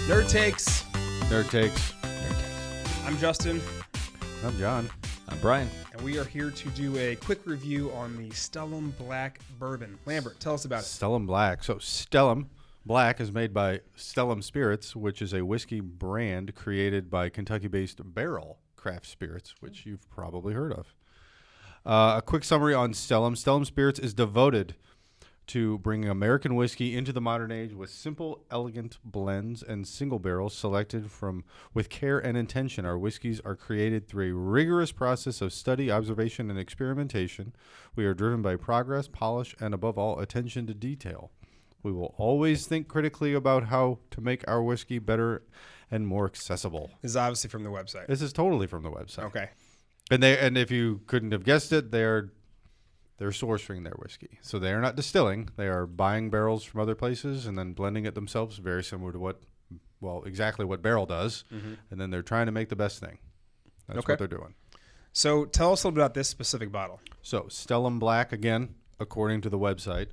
Nerd Takes. Nerd Takes. I'm Justin. I'm John. I'm Brian. And we are here to do a quick review on the Stellum Black Bourbon. Lambert, tell us about it. Stellum Black. So Stellum Black is made by Stellum Spirits, which is a whiskey brand created by Kentucky-based Barrel Craft Spirits, which you've probably heard of. A quick summary on Stellum. Stellum Spirits is devoted to bringing American whiskey into the modern age with simple, elegant blends and single barrels selected from with care and intention. Our whiskeys are created through a rigorous process of study, observation, and experimentation. We are driven by progress, polish, and above all, attention to detail. We will always think critically about how to make our whiskey better and more accessible. This is obviously from the website. This is totally from the website. Okay. And if you couldn't have guessed it, they're sourcing their whiskey. So they are not distilling. They are buying barrels from other places and then blending it themselves, very similar to exactly what Barrel does. Mm-hmm. And then they're trying to make the best thing. That's what they're doing. So tell us a little bit about this specific bottle. So Stellum Black, again, according to the website,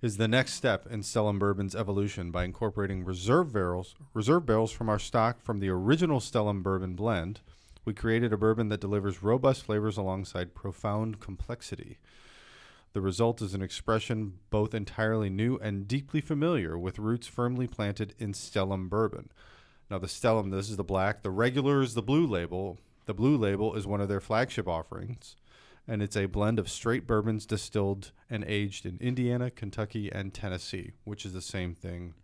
is the next step in Stellum Bourbon's evolution by incorporating reserve barrels from our stock from the original Stellum Bourbon blend. We created a bourbon that delivers robust flavors alongside profound complexity. The result is an expression both entirely new and deeply familiar, with roots firmly planted in Stellum bourbon. Now, the Stellum, this is the black. The regular is the blue label. The blue label is one of their flagship offerings, and it's a blend of straight bourbons distilled and aged in Indiana, Kentucky, and Tennessee, which is the same thing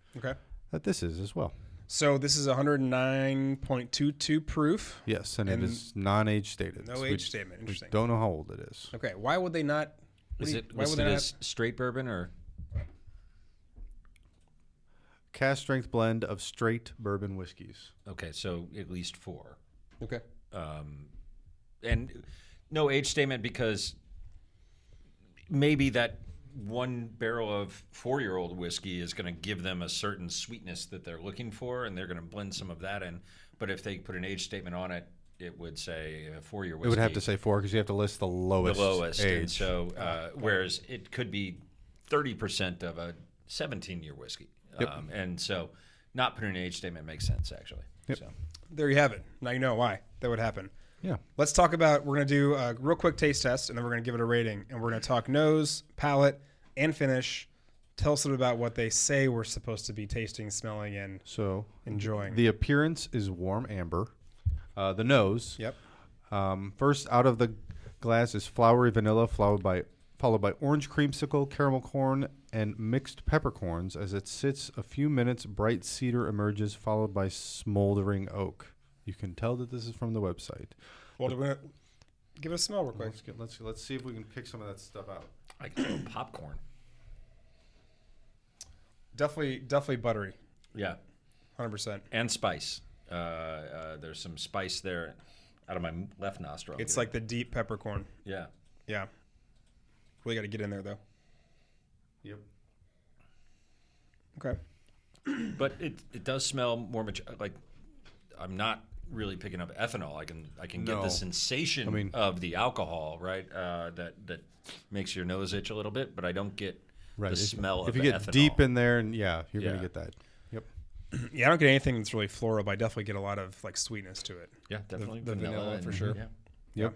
that this is as well. So this is 109.22 proof. Yes, and it is non-age stated. No age statement. Interesting. We don't know how old it is. Okay. Why would they not? Is it listed as straight bourbon or? Cast strength blend of straight bourbon whiskeys. Okay, so at least 4. Okay. And no age statement because maybe that one barrel of 4-year-old whiskey is going to give them a certain sweetness that they're looking for, and they're going to blend some of that in. But if they put an age statement on it, it would say a 4-year whiskey. It would have to say 4 because you have to list the lowest. The lowest. age. And so, whereas it could be 30% of a 17-year whiskey. Yep. And so not putting an age statement makes sense, actually. Yep. So there you have it. Now you know why that would happen. Yeah. Let's talk about, we're going to do a real quick taste test, and then we're going to give it a rating. And we're going to talk nose, palate, and finish. Tell us a little about what they say we're supposed to be tasting, smelling, and enjoying. The appearance is warm amber. The nose. Yep. First out of the glass is flowery vanilla, followed by orange creamsicle, caramel corn, and mixed peppercorns. As it sits a few minutes, bright cedar emerges, followed by smoldering oak. You can tell that this is from the website. Well, give it a smell real quick. Let's see if we can pick some of that stuff out. I can feel popcorn. Definitely buttery. Yeah. 100%. And spice. There's some spice there out of my left nostril. It's like the deep peppercorn. Yeah. Yeah. Really got to get in there, though. Yep. Okay. But it does smell more mature. Like, I'm not really picking up ethanol. I can get the sensation of the alcohol, right? That makes your nose itch a little bit, but I don't get the smell of the ethanol. If you get deep in there, and you're going to get that. Yep. Yeah, I don't get anything that's really floral, but I definitely get a lot of like sweetness to it. Yeah, definitely. The vanilla for sure. Yeah. Yep.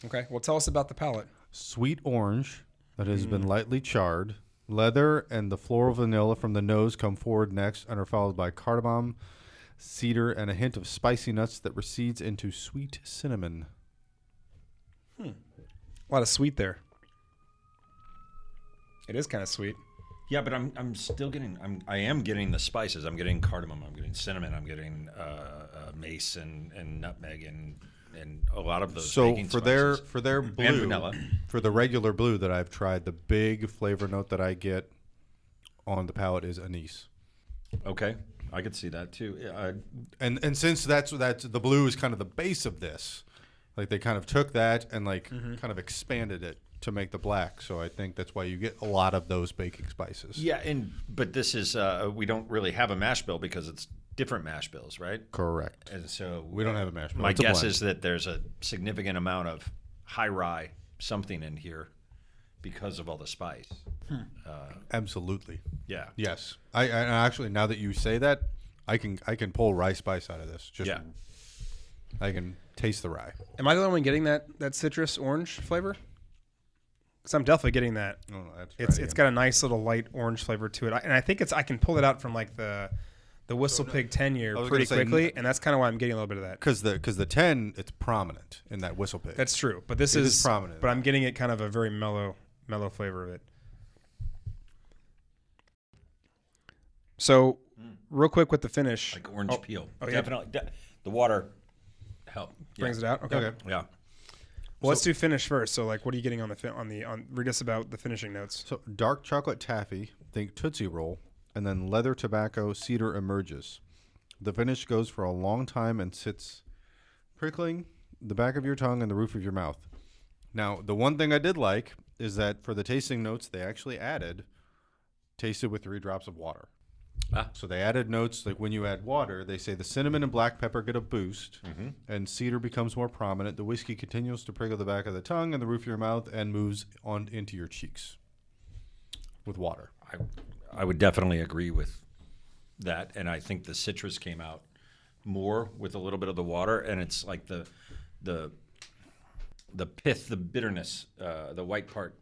Okay. Well, tell us about the palate. Sweet orange that has been lightly charred. Leather and the floral vanilla from the nose come forward next and are followed by cardamom, cedar, and a hint of spicy nuts that recedes into sweet cinnamon. A lot of sweet there. It is kind of sweet. Yeah, but I'm still getting I am getting the spices. I'm getting cardamom. I'm getting cinnamon. I'm getting mace and nutmeg and a lot of those. So baking for spices. their blue, and vanilla. For the regular blue that I've tried, the big flavor note that I get on the palate is anise. Okay, I could see that too. And since that's the blue is kind of the base of this, like they kind of took that and kind of expanded it to make the black. So I think that's why you get a lot of those baking spices. Yeah, but this is we don't really have a mash bill because it's different mash bills, right? Correct. And so we don't have a mash bill. My guess is that there's a significant amount of high rye something in here because of all the spice. Absolutely. Yeah. Yes. I actually, now that you say that, I can pull rye spice out of this. Just Yeah. I can taste the rye. Am I the only one getting that citrus orange flavor? Because I'm definitely getting that. Oh, that's It's got a nice little light orange flavor to it, and I think I can pull it out from like the Whistle Pig 10 year was pretty gonna say, quickly, and that's kind of why I'm getting a little bit of that. because the 10 it's prominent in that Whistle Pig. That's true, but this It is is prominent. But I'm getting it kind of a very mellow flavor of it. So, real quick with the finish, Like orange peel. Oh, yeah. Definitely. The water help. brings it out. Okay. Yeah. Well, let's do finish first. So, like, what are you getting on read us about the finishing notes? So dark chocolate taffy, think Tootsie Roll, and then leather tobacco cedar emerges. The finish goes for a long time and sits prickling the back of your tongue and the roof of your mouth. Now, the one thing I did like is that for the tasting notes, they actually added tasted with 3 drops of water. So they added notes like when you add water, they say the cinnamon and black pepper get a boost, and cedar becomes more prominent. The whiskey continues to prickle the back of the tongue and the roof of your mouth and moves on into your cheeks with water. I would definitely agree with that, and I think the citrus came out more with a little bit of the water, and it's like the pith, the bitterness, the white part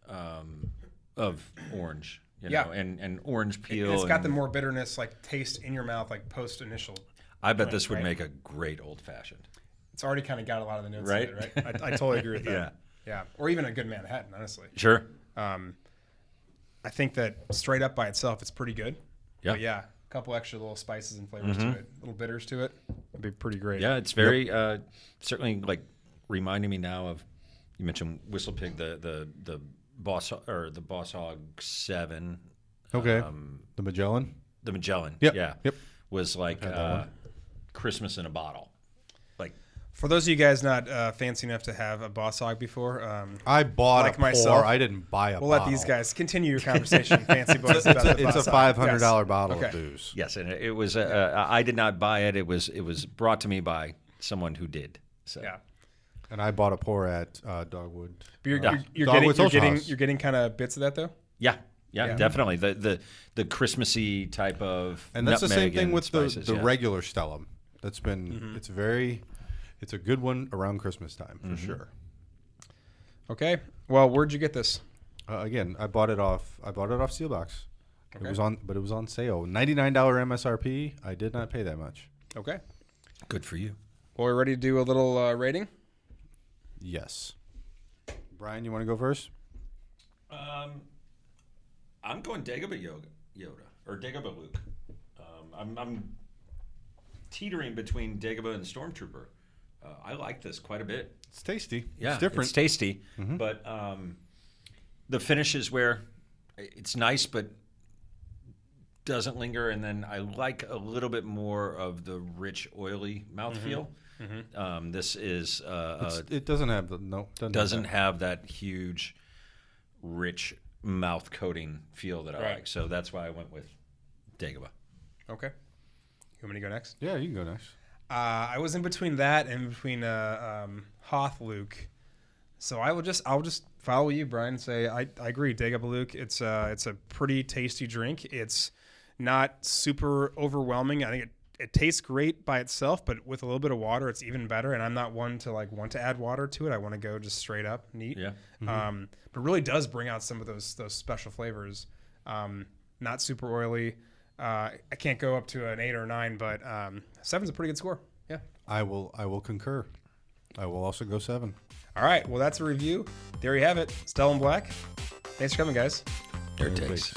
of orange, you know, and orange peel. It's got the more bitterness, like taste in your mouth, like post initial. I bet this would right? make a great old fashioned. It's already kind of got a lot of the notes Right? in it, right? I totally agree with that. Yeah. Yeah. Or even a good Manhattan, honestly. Sure. I think that straight up by itself, it's pretty good. Yeah. But yeah, a couple extra little spices and flavors to it, little bitters to it, would be pretty great. Yeah, it's very certainly like reminding me now of, you mentioned Whistle Pig, the Boss or the Boss Hog 7. Okay. The Magellan? The Magellan. Yep. Yeah. Yep. Was like Christmas in a bottle. Like, For those of you guys not fancy enough to have a Boss Hog before, I bought like a myself, pour. I didn't buy a we'll bottle. let these guys continue your conversation, fancy boys. About the It's a Boss Hog. $500 Yes. bottle Okay. of booze. yes, and it was I did not buy it. It was brought to me by someone who did. So Yeah. And I bought a pour at Dogwood. But you're Dogwood Social getting House. you're getting kind of bits of that though. Yeah, definitely. The Christmassy type of And that's the same nutmeg thing and with spices, the yeah. regular Stellum. That's been it's a good one around Christmas time for sure. Okay. Well, where'd you get this? Again, I bought it off Sealbox. Okay. It was on sale. $99 MSRP. I did not pay that much. Okay. Good for you. Well, we're ready to do a little rating. Yes. Brian, you want to go first? I'm going Dagobah Yoda or Dagobah Luke. I'm teetering between Dagobah and Stormtrooper. I like this quite a bit. It's tasty. Yeah, it's different. It's tasty, but the finish is where it's nice, but doesn't linger. And then I like a little bit more of the rich, oily mouthfeel. This is It doesn't have doesn't have that huge, rich mouth coating feel that I Right. like. So that's why I went with Dagobah. Okay. You want me to go next? Yeah, you can go next. I was in between that and between Hoth Luke. So I'll just follow you, Brian, and say I agree. Dagobah Luke, it's a pretty tasty drink. It's not super overwhelming. I think it tastes great by itself, but with a little bit of water, it's even better. And I'm not one to want to add water to it. I want to go just straight up neat. Yeah. But really does bring out some of those special flavors. Not super oily. I can't go up to an 8 or 9, but 7's a pretty good score. Yeah. I will concur. I will also go 7. All right. Well, that's a review. There you have it. Stellum Black. Thanks for coming, guys. There it takes.